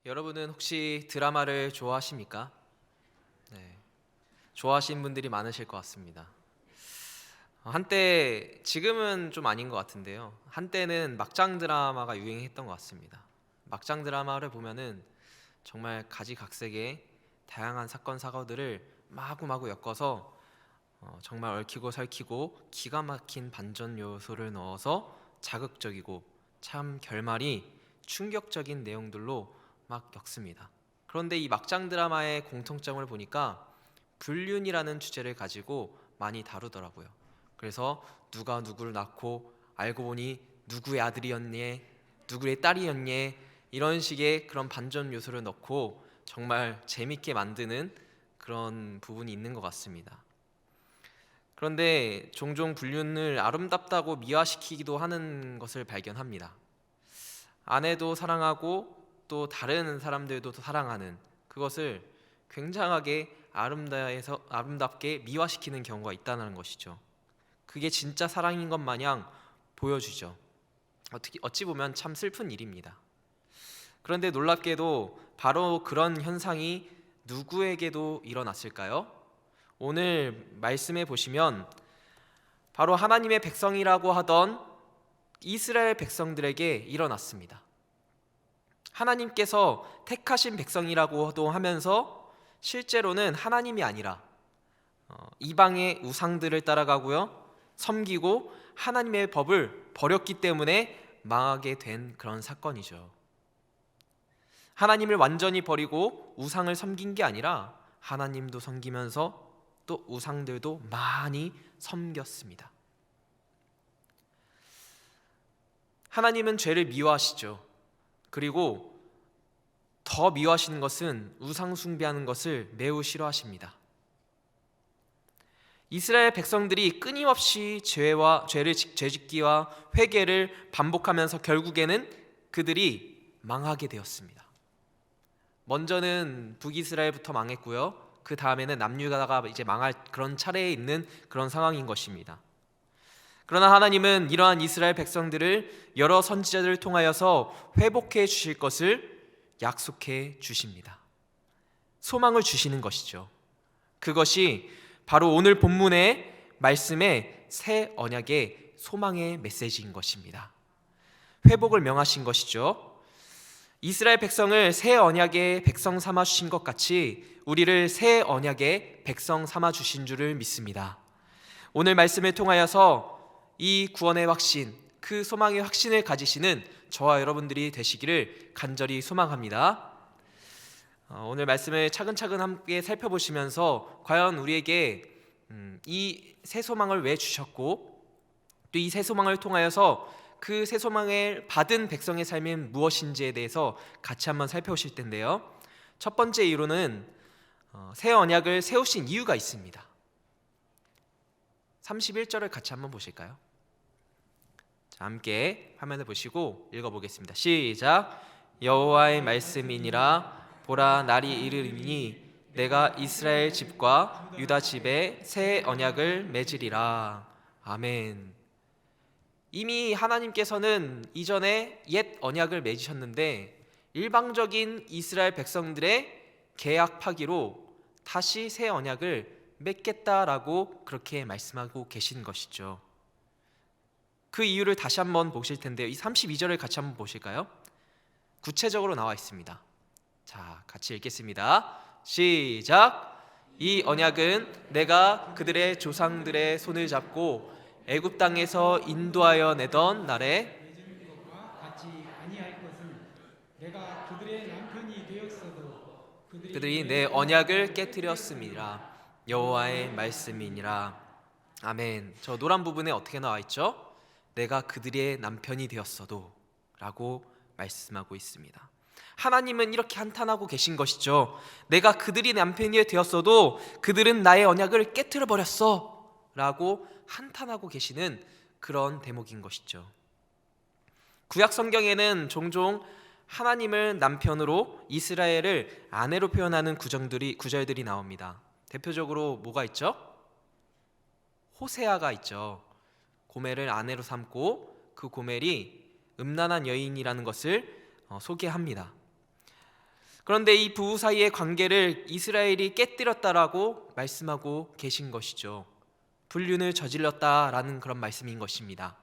여러분은 혹시 드라마를 좋아하십니까? 네, 좋아하시는 분들이 많으실 것 같습니다. 한때, 지금은 좀 아닌 것 같은데요. 한때는 막장 드라마가 유행했던 것 같습니다. 막장 드라마를 보면은 정말 가지각색의 다양한 사건 사고들을 마구마구 엮어서 정말 얽히고 설키고 기가 막힌 반전 요소를 넣어서 자극적이고 참 결말이 충격적인 내용들로 막 엮습니다. 그런데 이 막장 드라마의 공통점을 보니까 불륜이라는 주제를 가지고 많이 다루더라고요. 그래서 누가 누구를 낳고 알고 보니 누구의 아들이었니, 누구의 딸이었니, 이런 식의 그런 반전 요소를 넣고 정말 재밌게 만드는 그런 부분이 있는 것 같습니다. 그런데 종종 불륜을 아름답다고 미화시키기도 하는 것을 발견합니다. 아내도 사랑하고 또 다른 사람들도 사랑하는 그것을 굉장하게 아름답게 미화시키는 경우가 있다는 것이죠. 그게 진짜 사랑인 것 마냥 보여주죠. 어찌 보면 참 슬픈 일입니다. 그런데 놀랍게도 바로 그런 현상이 누구에게도 일어났을까요? 오늘 말씀해 보시면 바로 하나님의 백성이라고 하던 이스라엘 백성들에게 일어났습니다. 하나님께서 택하신 백성이라고도 하면서 실제로는 하나님이 아니라 이방의 우상들을 따라가고요, 섬기고 하나님의 법을 버렸기 때문에 망하게 된 그런 사건이죠. 하나님을 완전히 버리고 우상을 섬긴 게 아니라 하나님도 섬기면서 또 우상들도 많이 섬겼습니다. 하나님은 죄를 미워하시죠. 그리고 더 미워하시는 것은 우상 숭배하는 것을 매우 싫어하십니다. 이스라엘 백성들이 끊임없이 죄짓기와 회개를 반복하면서 결국에는 그들이 망하게 되었습니다. 먼저는 북이스라엘부터 망했고요, 그 다음에는 남유다가 이제 망할 그런 차례에 있는 그런 상황인 것입니다. 그러나 하나님은 이러한 이스라엘 백성들을 여러 선지자들을 통하여서 회복해 주실 것을 약속해 주십니다. 소망을 주시는 것이죠. 그것이 바로 오늘 본문의 말씀의 새 언약의 소망의 메시지인 것입니다. 회복을 명하신 것이죠. 이스라엘 백성을 새 언약의 백성 삼아 주신 것 같이 우리를 새 언약의 백성 삼아 주신 줄을 믿습니다. 오늘 말씀을 통하여서 이 구원의 확신, 그 소망의 확신을 가지시는 저와 여러분들이 되시기를 간절히 소망합니다. 오늘 말씀을 차근차근 함께 살펴보시면서 과연 우리에게 이 새 소망을 왜 주셨고 또 이 새 소망을 통하여서 그 새 소망을 받은 백성의 삶은 무엇인지에 대해서 같이 한번 살펴보실 텐데요. 첫 번째 이유로는 새 언약을 세우신 이유가 있습니다. 31절을 같이 한번 보실까요? 자, 함께 화면을 보시고 읽어보겠습니다. 시작. 여호와의 말씀이니라. 보라, 날이 이르리니 내가 이스라엘 집과 유다 집에 새 언약을 맺으리라. 아멘. 이미 하나님께서는 이전에 옛 언약을 맺으셨는데 일방적인 이스라엘 백성들의 계약 파기로 다시 새 언약을 맺겠다라고 그렇게 말씀하고 계신 것이죠. 그 이유를 다시 한번 보실 텐데요. 이 32절을 같이 한번 보실까요? 구체적으로 나와 있습니다. 자, 같이 읽겠습니다. 시작. 이 언약은 내가 그들의 조상들의 손을 잡고 애굽 땅에서 인도하여 내던 날에 같이 아니할 것은 내가 그들의 남편이 되었어도 그들이 내 언약을 깨뜨렸음이라. 여호와의 말씀이니라. 아멘. 저 노란 부분에 어떻게 나와 있죠? 내가 그들의 남편이 되었어도 라고 말씀하고 있습니다. 하나님은 이렇게 한탄하고 계신 것이죠. 내가 그들이 남편이 되었어도 그들은 나의 언약을 깨뜨려 버렸어 라고 한탄하고 계시는 그런 대목인 것이죠. 구약 성경에는 종종 하나님을 남편으로 이스라엘을 아내로 표현하는 구절들이 나옵니다. 대표적으로 뭐가 있죠? 호세아가 있죠. 고멜을 아내로 삼고 그 고멜이 음란한 여인이라는 것을 소개합니다. 그런데 이 부부 사이의 관계를 이스라엘이 깨뜨렸다라고 말씀하고 계신 것이죠. 불륜을 저질렀다라는 그런 말씀인 것입니다.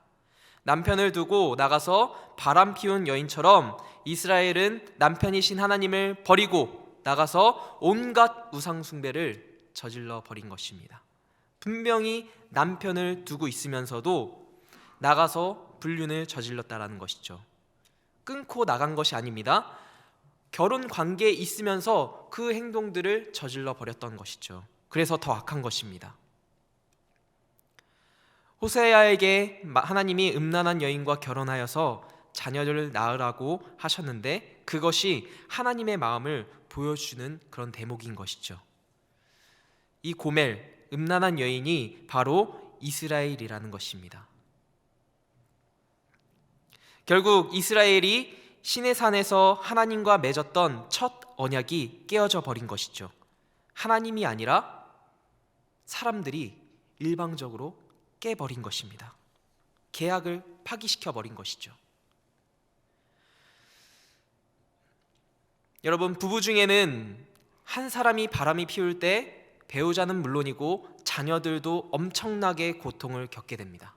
남편을 두고 나가서 바람 피운 여인처럼 이스라엘은 남편이신 하나님을 버리고 나가서 온갖 우상 숭배를 저질러 버린 것입니다. 분명히 남편을 두고 있으면서도 나가서 불륜을 저질렀다라는 것이죠. 끊고 나간 것이 아닙니다. 결혼 관계에 있으면서 그 행동들을 저질러 버렸던 것이죠. 그래서 더 악한 것입니다. 호세아에게 하나님이 음란한 여인과 결혼하여서 자녀를 낳으라고 하셨는데 그것이 하나님의 마음을 보여주는 그런 대목인 것이죠. 이 고멜, 음란한 여인이 바로 이스라엘이라는 것입니다. 결국 이스라엘이 시내산에서 하나님과 맺었던 첫 언약이 깨어져 버린 것이죠. 하나님이 아니라 사람들이 일방적으로 깨버린 것입니다. 계약을 파기시켜 버린 것이죠. 여러분, 부부 중에는 한 사람이 바람이 피울 때 배우자는 물론이고 자녀들도 엄청나게 고통을 겪게 됩니다.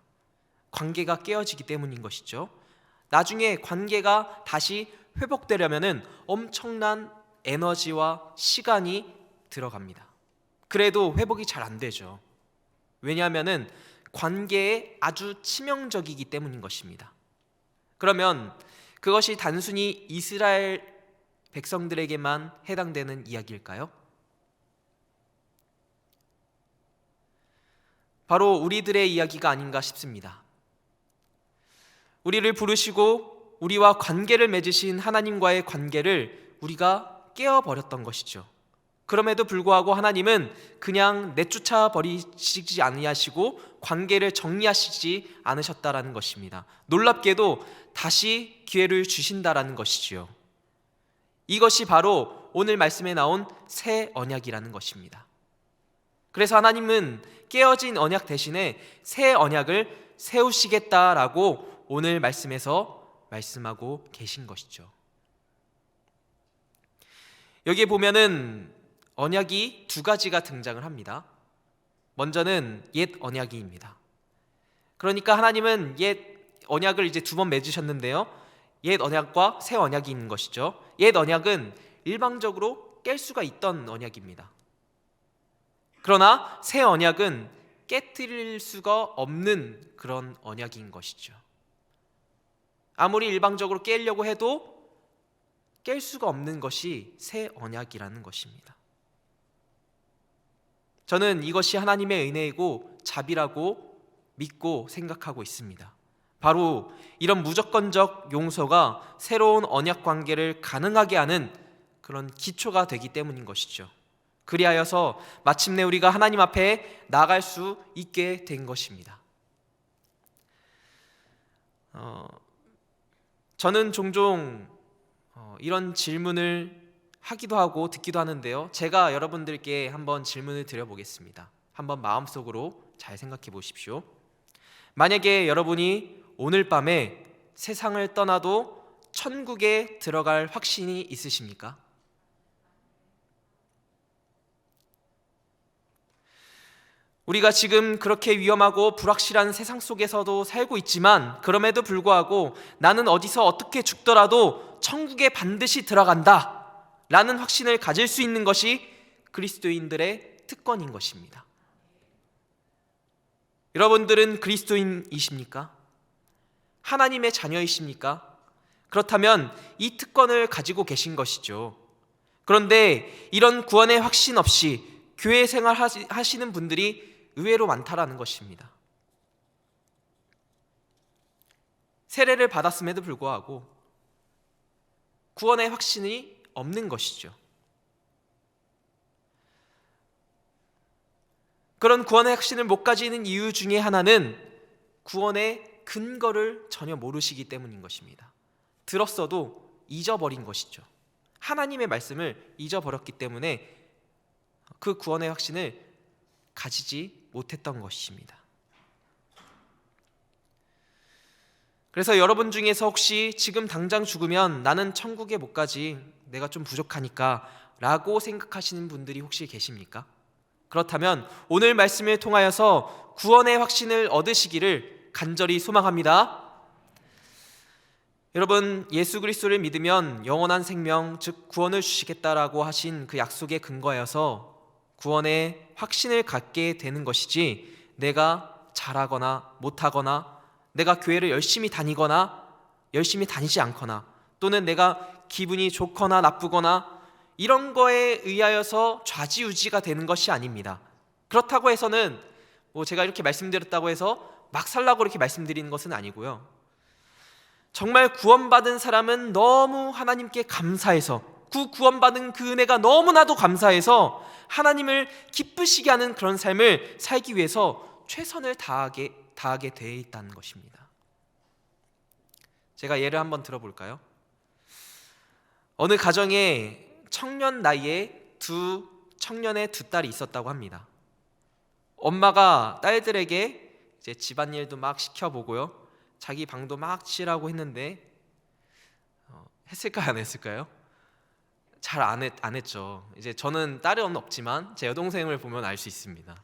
관계가 깨어지기 때문인 것이죠. 나중에 관계가 다시 회복되려면 엄청난 에너지와 시간이 들어갑니다. 그래도 회복이 잘 안 되죠. 왜냐하면 관계에 아주 치명적이기 때문인 것입니다. 그러면 그것이 단순히 이스라엘 백성들에게만 해당되는 이야기일까요? 바로 우리들의 이야기가 아닌가 싶습니다. 우리를 부르시고 우리와 관계를 맺으신 하나님과의 관계를 우리가 깨어버렸던 것이죠. 그럼에도 불구하고 하나님은 그냥 내쫓아 버리시지 아니하시고 관계를 정리하시지 않으셨다라는 것입니다. 놀랍게도 다시 기회를 주신다라는 것이지요. 이것이 바로 오늘 말씀에 나온 새 언약이라는 것입니다. 그래서 하나님은 깨어진 언약 대신에 새 언약을 세우시겠다라고 오늘 말씀에서 말씀하고 계신 것이죠. 여기에 보면은 언약이 두 가지가 등장을 합니다. 먼저는 옛 언약이입니다. 그러니까 하나님은 옛 언약을 이제 두 번 맺으셨는데요. 옛 언약과 새 언약이 있는 것이죠. 옛 언약은 일방적으로 깰 수가 있던 언약입니다. 그러나 새 언약은 깨트릴 수가 없는 그런 언약인 것이죠. 아무리 일방적으로 깨려고 해도 깰 수가 없는 것이 새 언약이라는 것입니다. 저는 이것이 하나님의 은혜이고 자비라고 믿고 생각하고 있습니다. 바로 이런 무조건적 용서가 새로운 언약 관계를 가능하게 하는 그런 기초가 되기 때문인 것이죠. 그리하여서 마침내 우리가 하나님 앞에 나아갈 수 있게 된 것입니다. 저는 종종 이런 질문을 하기도 하고 듣기도 하는데요. 제가 여러분들께 한번 질문을 드려보겠습니다. 한번 마음속으로 잘 생각해 보십시오. 만약에 여러분이 오늘 밤에 세상을 떠나도 천국에 들어갈 확신이 있으십니까? 우리가 지금 그렇게 위험하고 불확실한 세상 속에서도 살고 있지만 그럼에도 불구하고 나는 어디서 어떻게 죽더라도 천국에 반드시 들어간다 라는 확신을 가질 수 있는 것이 그리스도인들의 특권인 것입니다. 여러분들은 그리스도인이십니까? 하나님의 자녀이십니까? 그렇다면 이 특권을 가지고 계신 것이죠. 그런데 이런 구원의 확신 없이 교회 생활 하시는 분들이 의외로 많다라는 것입니다. 세례를 받았음에도 불구하고 구원의 확신이 없는 것이죠. 그런 구원의 확신을 못 가지는 이유 중에 하나는 구원의 근거를 전혀 모르시기 때문인 것입니다. 들었어도 잊어버린 것이죠. 하나님의 말씀을 잊어버렸기 때문에 그 구원의 확신을 가지지 못했던 것입니다. 그래서 여러분 중에서 혹시 지금 당장 죽으면 나는 천국에 못 가지, 내가 좀 부족하니까 라고 생각하시는 분들이 혹시 계십니까? 그렇다면 오늘 말씀을 통하여서 구원의 확신을 얻으시기를 간절히 소망합니다. 여러분, 예수 그리스도를 믿으면 영원한 생명, 즉 구원을 주시겠다라고 하신 그 약속에 근거하여서 구원의 확신을 갖게 되는 것이지, 내가 잘하거나 못하거나, 내가 교회를 열심히 다니거나 열심히 다니지 않거나, 또는 내가 기분이 좋거나 나쁘거나 이런 거에 의하여서 좌지우지가 되는 것이 아닙니다. 그렇다고 해서는 제가 이렇게 말씀드렸다고 해서 막 살라고 이렇게 말씀드리는 것은 아니고요. 정말 구원받은 사람은 너무 하나님께 감사해서, 그 구원받은 그 은혜가 너무나도 감사해서 하나님을 기쁘시게 하는 그런 삶을 살기 위해서 최선을 다하게 되어 있다는 것입니다. 제가 예를 한번 들어볼까요? 어느 가정에 청년 나이에 청년의 두 딸이 있었다고 합니다. 엄마가 딸들에게 이제 집안일도 막 시켜보고요, 자기 방도 막 치라고 했는데 했을까요, 안 했을까요? 잘 안 했죠. 이제 저는 딸은 없지만 제 여동생을 보면 알 수 있습니다.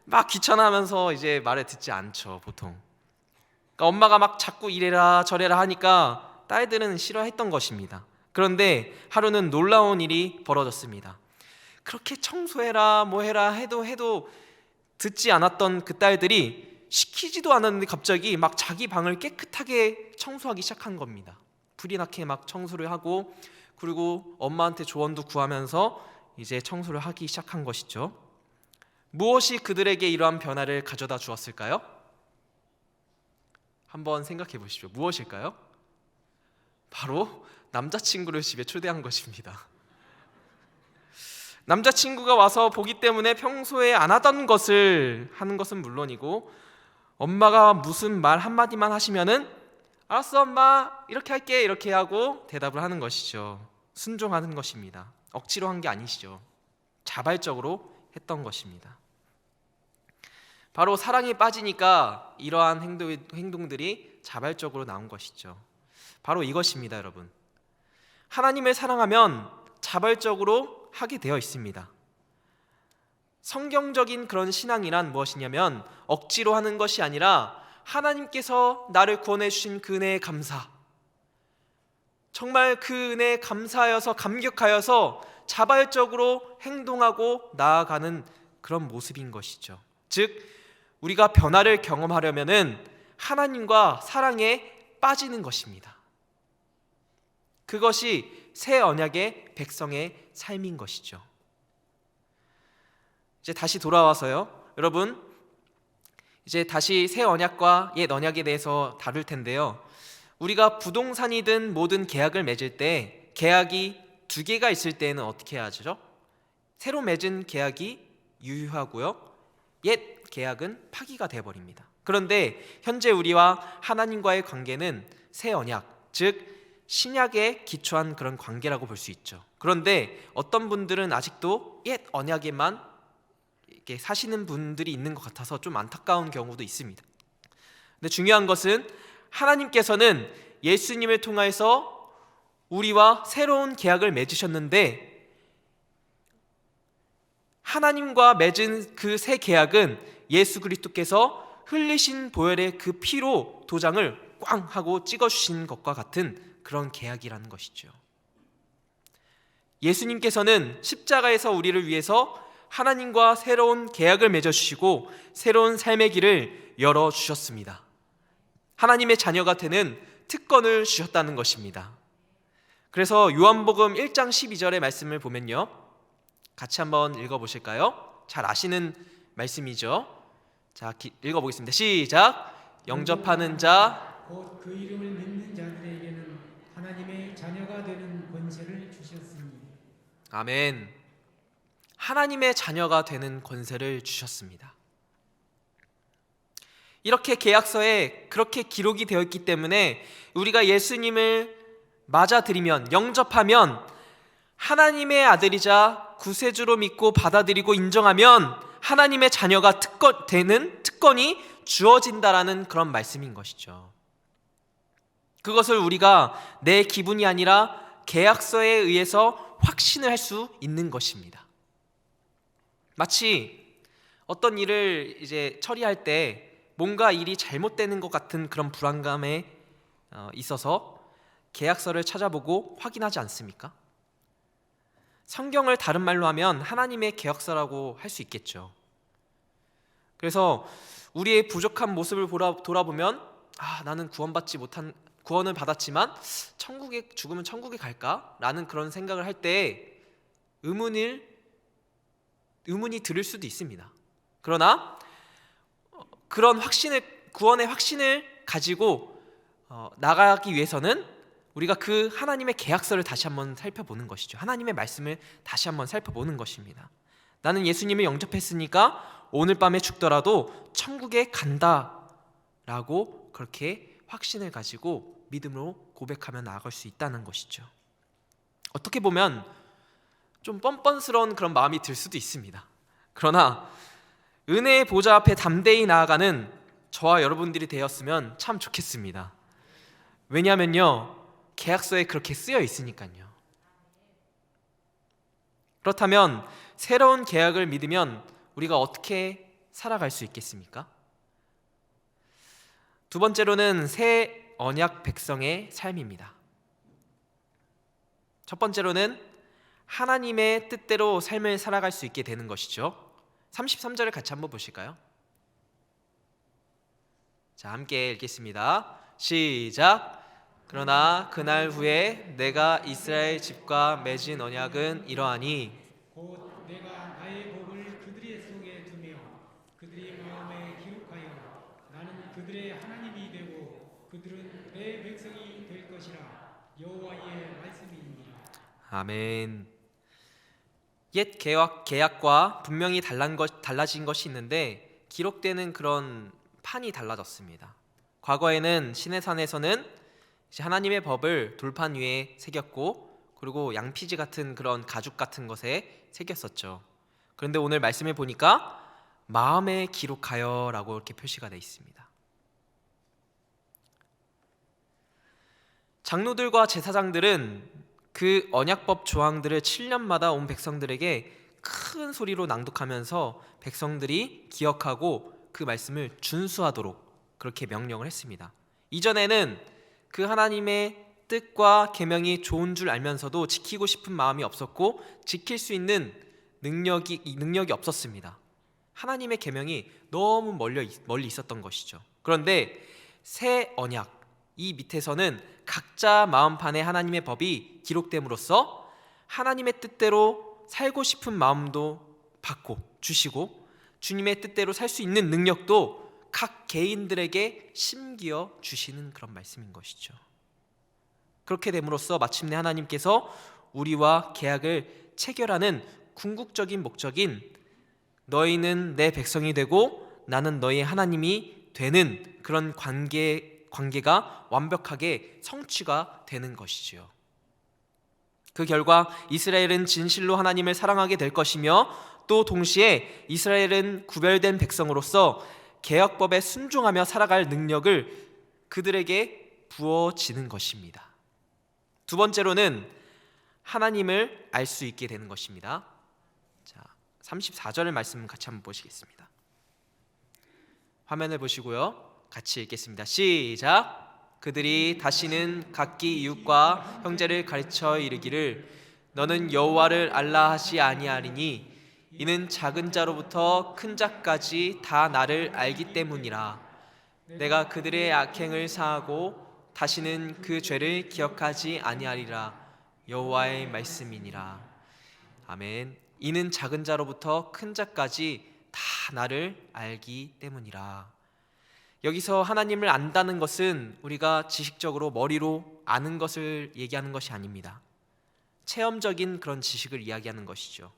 막 귀찮아하면서 이제 말을 듣지 않죠, 보통. 그러니까 엄마가 막 자꾸 이래라 저래라 하니까 딸들은 싫어했던 것입니다. 그런데 하루는 놀라운 일이 벌어졌습니다. 그렇게 청소해라 뭐해라 해도 듣지 않았던 그 딸들이 시키지도 않았는데 갑자기 막 자기 방을 깨끗하게 청소하기 시작한 겁니다. 불이 나게 막 청소를 하고, 그리고 엄마한테 조언도 구하면서 이제 청소를 하기 시작한 것이죠. 무엇이 그들에게 이러한 변화를 가져다 주었을까요? 한번 생각해 보십시오. 무엇일까요? 바로 남자친구를 집에 초대한 것입니다. 남자친구가 와서 보기 때문에 평소에 안 하던 것을 하는 것은 물론이고, 엄마가 무슨 말 한마디만 하시면은 알았어 엄마 이렇게 할게 이렇게 하고 대답을 하는 것이죠. 순종하는 것입니다. 억지로 한 게 아니시죠. 자발적으로 했던 것입니다. 바로 사랑에 빠지니까 이러한 행동들이 자발적으로 나온 것이죠. 바로 이것입니다, 여러분. 하나님을 사랑하면 자발적으로 하게 되어 있습니다. 성경적인 그런 신앙이란 무엇이냐면 억지로 하는 것이 아니라 하나님께서 나를 구원해 주신 그 은혜에 감사, 정말 그 은혜에 감사하여서 감격하여서 자발적으로 행동하고 나아가는 그런 모습인 것이죠. 즉 우리가 변화를 경험하려면은 하나님과 사랑에 빠지는 것입니다. 그것이 새 언약의 백성의 삶인 것이죠. 이제 다시 돌아와서요, 여러분, 이제 다시 새 언약과 옛 언약에 대해서 다룰 텐데요. 우리가 부동산이든 모든 계약을 맺을 때 계약이 두 개가 있을 때는 어떻게 해야 하죠? 새로 맺은 계약이 유효하고요, 옛 계약은 파기가 되어버립니다. 그런데 현재 우리와 하나님과의 관계는 새 언약, 즉 신약에 기초한 그런 관계라고 볼 수 있죠. 그런데 어떤 분들은 아직도 옛 언약에만 이렇게 사시는 분들이 있는 것 같아서 좀 안타까운 경우도 있습니다. 근데 중요한 것은 하나님께서는 예수님을 통해서 우리와 새로운 계약을 맺으셨는데, 하나님과 맺은 그 새 계약은 예수 그리스도께서 흘리신 보혈의 그 피로 도장을 꽝 하고 찍어주신 것과 같은 그런 계약이라는 것이죠. 예수님께서는 십자가에서 우리를 위해서 하나님과 새로운 계약을 맺어주시고 새로운 삶의 길을 열어주셨습니다. 하나님의 자녀가 되는 특권을 주셨다는 것입니다. 그래서 요한복음 1장 12절의 말씀을 보면요, 같이 한번 읽어보실까요? 잘 아시는 말씀이죠. 자, 읽어보겠습니다. 시작. 영접하는 자 곧 그 이름을 믿는 자들에게는 하나님의 자녀가 되는 권세를 주셨으니. 아멘. 하나님의 자녀가 되는 권세를 주셨습니다. 이렇게 계약서에 그렇게 기록이 되어 있기 때문에 우리가 예수님을 맞아들이면, 영접하면, 하나님의 아들이자 구세주로 믿고 받아들이고 인정하면 하나님의 자녀가 되는 특권이 주어진다라는 그런 말씀인 것이죠. 그것을 우리가 내 기분이 아니라 계약서에 의해서 확신을 할 수 있는 것입니다. 마치 어떤 일을 이제 처리할 때 뭔가 일이 잘못되는 것 같은 그런 불안감에 있어서 계약서를 찾아보고 확인하지 않습니까? 성경을 다른 말로 하면 하나님의 계약서라고 할 수 있겠죠. 그래서 우리의 부족한 모습을 돌아보면 나는 구원을 받았지만 죽으면 천국에 갈까? 라는 그런 생각을 할 때 의문이 들을 수도 있습니다. 그러나 그런 구원의 확신을 가지고 나가기 위해서는 우리가 그 하나님의 계약서를 다시 한번 살펴보는 것이죠. 하나님의 말씀을 다시 한번 살펴보는 것입니다. 나는 예수님을 영접했으니까 오늘 밤에 죽더라도 천국에 간다라고 그렇게 확신을 가지고 믿음으로 고백하며 나아갈 수 있다는 것이죠. 어떻게 보면 좀 뻔뻔스러운 그런 마음이 들 수도 있습니다. 그러나 은혜의 보좌 앞에 담대히 나아가는 저와 여러분들이 되었으면 참 좋겠습니다. 왜냐하면요, 계약서에 그렇게 쓰여 있으니까요. 그렇다면 새로운 계약을 믿으면 우리가 어떻게 살아갈 수 있겠습니까? 두 번째로는 새 언약 백성의 삶입니다. 첫 번째로는 하나님의 뜻대로 삶을 살아갈 수 있게 되는 것이죠. 33절을 같이 한번 보실까요? 자, 함께 읽겠습니다. 시작. 그러나 그날 후에 내가 이스라엘 집과 맺은 언약은 이러하니 곧 내가 나의 법을 그들의 속에 두며 그들의 마음에 기록하여 나는 그들의 하나님이 되고 그들은 내 백성이 될 것이라. 여호와의 말씀이니라. 아멘. 옛 계약과 분명히 달라진 것이 있는데 기록되는 그런 판이 달라졌습니다. 과거에는 시내산에서는 하나님의 법을 돌판 위에 새겼고 그리고 양피지 같은 그런 가죽 같은 것에 새겼었죠. 그런데 오늘 말씀에 보니까 마음에 기록하여 라고 이렇게 표시가 되어 있습니다. 장로들과 제사장들은 그 언약법 조항들을 7년마다 온 백성들에게 큰 소리로 낭독하면서 백성들이 기억하고 그 말씀을 준수하도록 그렇게 명령을 했습니다. 이전에는 그 하나님의 뜻과 계명이 좋은 줄 알면서도 지키고 싶은 마음이 없었고 지킬 수 있는 능력이 없었습니다. 하나님의 계명이 너무 멀리 있었던 것이죠. 그런데 새 언약, 이 밑에서는 각자 마음판에 하나님의 법이 기록됨으로써 하나님의 뜻대로 살고 싶은 마음도 받고 주시고 주님의 뜻대로 살 수 있는 능력도 각 개인들에게 심기어 주시는 그런 말씀인 것이죠. 그렇게 됨으로써 마침내 하나님께서 우리와 계약을 체결하는 궁극적인 목적인 너희는 내 백성이 되고 나는 너희 하나님이 되는 그런 관계가 완벽하게 성취가 되는 것이지요. 그 결과 이스라엘은 진실로 하나님을 사랑하게 될 것이며 또 동시에 이스라엘은 구별된 백성으로서 계약법에 순종하며 살아갈 능력을 그들에게 부어지는 것입니다. 두 번째로는 하나님을 알 수 있게 되는 것입니다. 자, 34절의 말씀 같이 한번 보시겠습니다. 화면을 보시고요. 같이 읽겠습니다. 시작. 그들이 다시는 각기 이웃과 형제를 가르쳐 이르기를 너는 여호와를 알라 하시 아니하리니 이는 작은 자로부터 큰 자까지 다 나를 알기 때문이라. 내가 그들의 악행을 사하고 다시는 그 죄를 기억하지 아니하리라. 여호와의 말씀이니라. 아멘. 이는 작은 자로부터 큰 자까지 다 나를 알기 때문이라. 여기서 하나님을 안다는 것은 우리가 지식적으로 머리로 아는 것을 얘기하는 것이 아닙니다. 체험적인 그런 지식을 이야기하는 것이죠.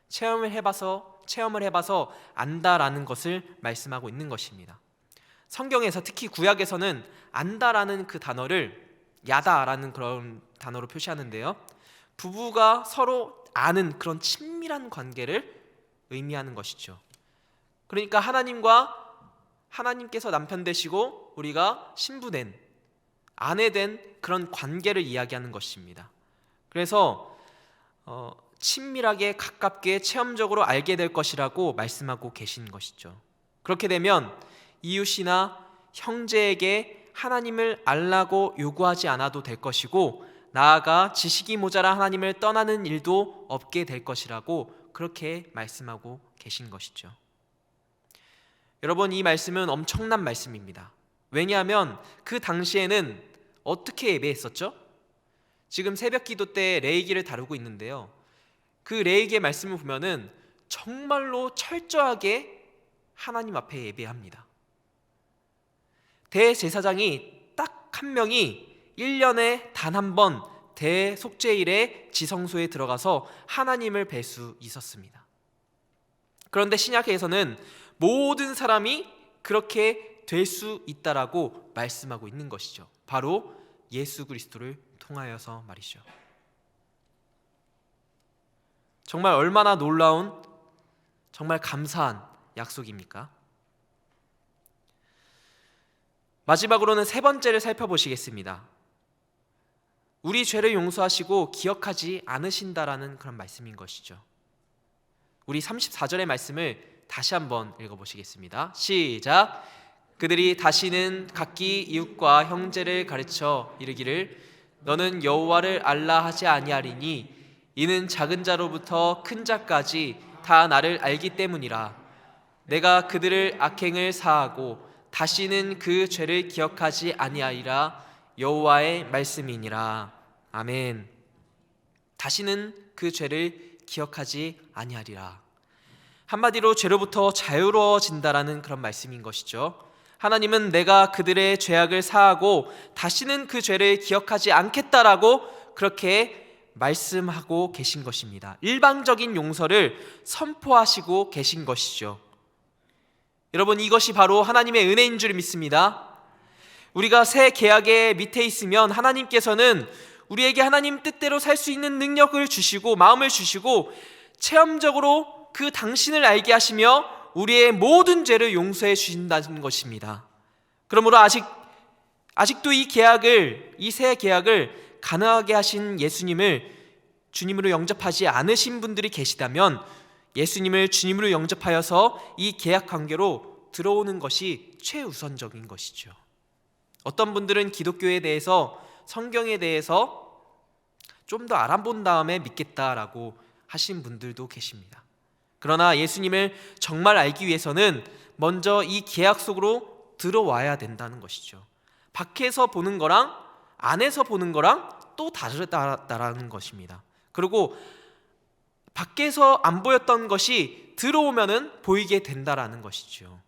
체험을 해봐서 안다라는 것을 말씀하고 있는 것입니다. 성경에서 특히 구약에서는 안다라는 그 단어를 야다라는 그런 단어로 표시하는데요. 부부가 서로 아는 그런 친밀한 관계를 의미하는 것이죠. 그러니까 하나님께서 남편 되시고 우리가 신부된 아내된 그런 관계를 이야기하는 것입니다. 그래서 친밀하게 가깝게 체험적으로 알게 될 것이라고 말씀하고 계신 것이죠. 그렇게 되면 이웃이나 형제에게 하나님을 알라고 요구하지 않아도 될 것이고, 나아가 지식이 모자라 하나님을 떠나는 일도 없게 될 것이라고 그렇게 말씀하고 계신 것이죠. 여러분, 이 말씀은 엄청난 말씀입니다. 왜냐하면 그 당시에는 어떻게 예배했었죠? 지금 새벽 기도 때 레위기를 다루고 있는데요, 그 레위기의 말씀을 보면은 정말로 철저하게 하나님 앞에 예배합니다. 대제사장이 딱 한 명이 1년에 단 한 번 대속죄일에 지성소에 들어가서 하나님을 뵐 수 있었습니다. 그런데 신약에서는 모든 사람이 그렇게 될 수 있다라고 말씀하고 있는 것이죠. 바로 예수 그리스도를 통하여서 말이죠. 정말 얼마나 놀라운, 정말 감사한 약속입니까? 마지막으로는 세 번째를 살펴보시겠습니다. 우리 죄를 용서하시고 기억하지 않으신다라는 그런 말씀인 것이죠. 우리 34절의 말씀을 다시 한번 읽어보시겠습니다. 시작. 그들이 다시는 각기 이웃과 형제를 가르쳐 이르기를 너는 여호와를 알라 하지 아니하리니 이는 작은 자로부터 큰 자까지 다 나를 알기 때문이라. 내가 그들을 악행을 사하고 다시는 그 죄를 기억하지 아니하리라. 여호와의 말씀이니라. 아멘. 다시는 그 죄를 기억하지 아니하리라. 한마디로 죄로부터 자유로워진다라는 그런 말씀인 것이죠. 하나님은 내가 그들의 죄악을 사하고 다시는 그 죄를 기억하지 않겠다라고 그렇게 말씀하고 계신 것입니다. 일방적인 용서를 선포하시고 계신 것이죠. 여러분, 이것이 바로 하나님의 은혜인 줄 믿습니다. 우리가 새 계약의 밑에 있으면 하나님께서는 우리에게 하나님 뜻대로 살 수 있는 능력을 주시고 마음을 주시고 체험적으로 그 당신을 알게 하시며 우리의 모든 죄를 용서해 주신다는 것입니다. 그러므로 아직도 이 새 계약을 가능하게 하신 예수님을 주님으로 영접하지 않으신 분들이 계시다면 예수님을 주님으로 영접하여서 이 계약 관계로 들어오는 것이 최우선적인 것이죠. 어떤 분들은 기독교에 대해서, 성경에 대해서 좀 더 알아본 다음에 믿겠다라고 하신 분들도 계십니다. 그러나 예수님을 정말 알기 위해서는 먼저 이 계약 속으로 들어와야 된다는 것이죠. 밖에서 보는 거랑 안에서 보는 거랑 또 다르다라는 것입니다. 그리고 밖에서 안 보였던 것이 들어오면은 보이게 된다라는 것이죠.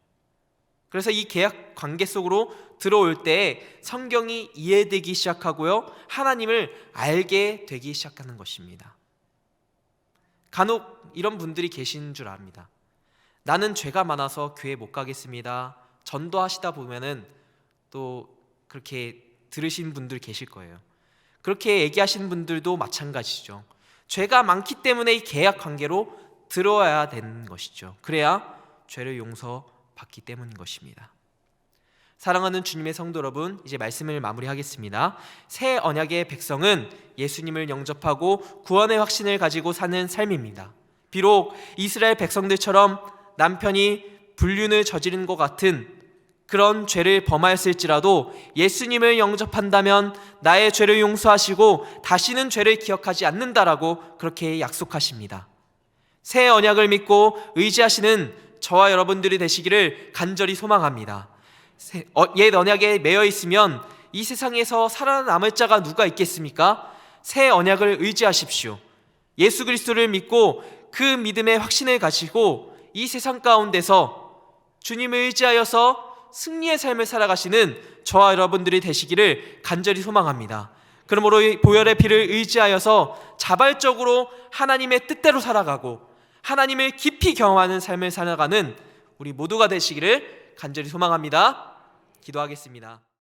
그래서 이 계약 관계 속으로 들어올 때 성경이 이해되기 시작하고요, 하나님을 알게 되기 시작하는 것입니다. 간혹 이런 분들이 계신 줄 압니다. 나는 죄가 많아서 교회 못 가겠습니다. 전도하시다 보면은 또 그렇게 들으신 분들 계실 거예요. 그렇게 얘기하시는 분들도 마찬가지죠. 죄가 많기 때문에 이 계약 관계로 들어와야 되는 것이죠. 그래야 죄를 용서받기 때문인 것입니다. 사랑하는 주님의 성도 여러분, 이제 말씀을 마무리하겠습니다. 새 언약의 백성은 예수님을 영접하고 구원의 확신을 가지고 사는 삶입니다. 비록 이스라엘 백성들처럼 남편이 불륜을 저지른 것 같은 그런 죄를 범하였을지라도 예수님을 영접한다면 나의 죄를 용서하시고 다시는 죄를 기억하지 않는다라고 그렇게 약속하십니다. 새 언약을 믿고 의지하시는 저와 여러분들이 되시기를 간절히 소망합니다. 옛 언약에 매여 있으면 이 세상에서 살아남을 자가 누가 있겠습니까? 새 언약을 의지하십시오. 예수 그리스도를 믿고 그 믿음의 확신을 가지고 이 세상 가운데서 주님을 의지하여서 승리의 삶을 살아가시는 저와 여러분들이 되시기를 간절히 소망합니다. 그러므로 보혈의 피를 의지하여서 자발적으로 하나님의 뜻대로 살아가고 하나님을 깊이 경험하는 삶을 살아가는 우리 모두가 되시기를 간절히 소망합니다. 기도하겠습니다.